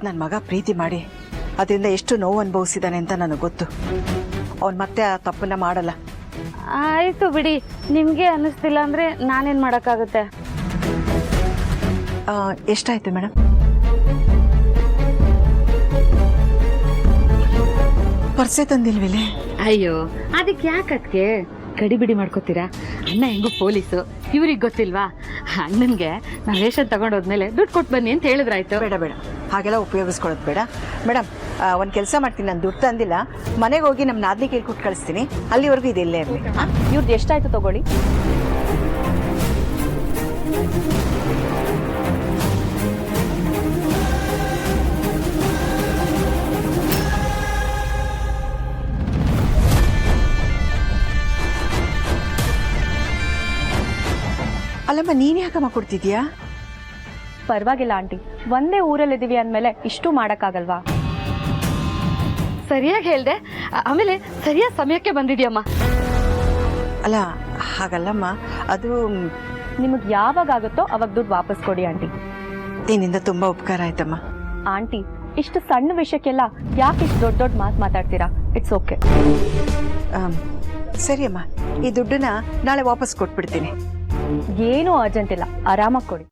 ನನ್ನ ಮಗ ಪ್ರೀತಿ ಮಾಡಿ ಅದರಿಂದ ಎಷ್ಟು ನೋವು ಅನುಭವಿಸಿದಾನೆ ಅಂತ ನನಗೆ ಗೊತ್ತು. ಅವನು ಮತ್ತೆ ಆ ತಪ್ಪನ್ನ ಮಾಡಲ್ಲ. ಆಯಿತು ಬಿಡಿ, ನಿಮಗೆ ಅನ್ನಿಸ್ತಿಲ್ಲ ಅಂದರೆ ನಾನೇನು ಮಾಡೋಕ್ಕಾಗುತ್ತೆ? ಎಷ್ಟಾಯ್ತು ಮೇಡಮ್? ಪರ್ಸೆ ತಂದಿಲ್ವಿಲೆ? ಅಯ್ಯೋ, ಅದಕ್ಕೆ ಯಾಕದ್ಕೆ ಗಡಿಬಿಡಿ ಮಾಡ್ಕೋತೀರಾ? ಅಣ್ಣ ಹೆಂಗೋ ಪೊಲೀಸು, ಇವ್ರಿಗೆ ಗೊತ್ತಿಲ್ವಾ? ಅಣ್ಣನಿಗೆ ನಾವು ರೇಷನ್ ತಗೊಂಡೋದ್ಮೇಲೆ ದುಡ್ಡು ಕೊಟ್ಟು ಬನ್ನಿ ಅಂತ ಹೇಳಿದ್ರಾಯ್ತು. ಬೇಡ ಬೇಡ, ಹಾಗೆಲ್ಲ ಉಪಯೋಗಿಸ್ಕೊಳ್ಳೋದು ಬೇಡ ಮೇಡಮ್. ಒಂದು ಕೆಲಸ ಮಾಡ್ತೀನಿ, ನಾನು ದುಡ್ಡು ತಂದಿಲ್ಲ, ಮನೆಗೆ ಹೋಗಿ ನಮ್ಮ ನಾದಿನಿ ಕೇಳ್ಕೊಟ್ಟು ಕಳಿಸ್ತೀನಿ. ಅಲ್ಲಿವರೆಗೂ ಇದೆಲ್ಲೇ ಇರಲಿ. ಇವ್ರದ್ದು ಎಷ್ಟಾಯ್ತು ತಗೊಳ್ಳಿ. ಅಲ್ಲಮ್ಮ, ನೀನು ಯಾಕಮ್ಮ ಕೊಡ್ತಿದ್ಯಾ? ಪರವಾಗಿಲ್ಲ ಆಂಟಿ, ಒಂದೇ ಊರಲ್ಲಿದ್ದೀವಿ ಅಂದಮೇಲೆ ಇಷ್ಟು ಮಾಡೋಕ್ಕಾಗಲ್ವಾ? ಸರಿಯಾಗಿ ಹೇಳ್ದೆ, ಆಮೇಲೆ ಸರಿಯಾದ ಸಮಯಕ್ಕೆ ಬಂದಿದ್ಯಮ್ಮ. ಅಲ್ಲ ಹಾಗಲ್ಲಮ್ಮ, ಅದು ನಿಮಗೆ ಯಾವಾಗ ಆಗುತ್ತೋ ಅವಾಗ ದುಡ್ಡು ವಾಪಸ್ ಕೊಡಿ ಆಂಟಿ. ನಿನ್ನಿಂದ ತುಂಬ ಉಪಕಾರ ಆಯ್ತಮ್ಮ. ಆಂಟಿ, ಇಷ್ಟು ಸಣ್ಣ ವಿಷಯಕ್ಕೆಲ್ಲ ಯಾಕೆ ಇಷ್ಟು ದೊಡ್ಡ ದೊಡ್ಡ ಮಾತು ಮಾತಾಡ್ತೀರಾ? It's okay. ಸರಿ ಅಮ್ಮ, ಈ ದುಡ್ಡನ್ನ ನಾಳೆ ವಾಪಸ್ ಕೊಟ್ಬಿಡ್ತೀನಿ. ಏನೂ ಅರ್ಜೆಂಟ್ ಇಲ್ಲ, ಆರಾಮಾಗಿ ಕೊಡಿ.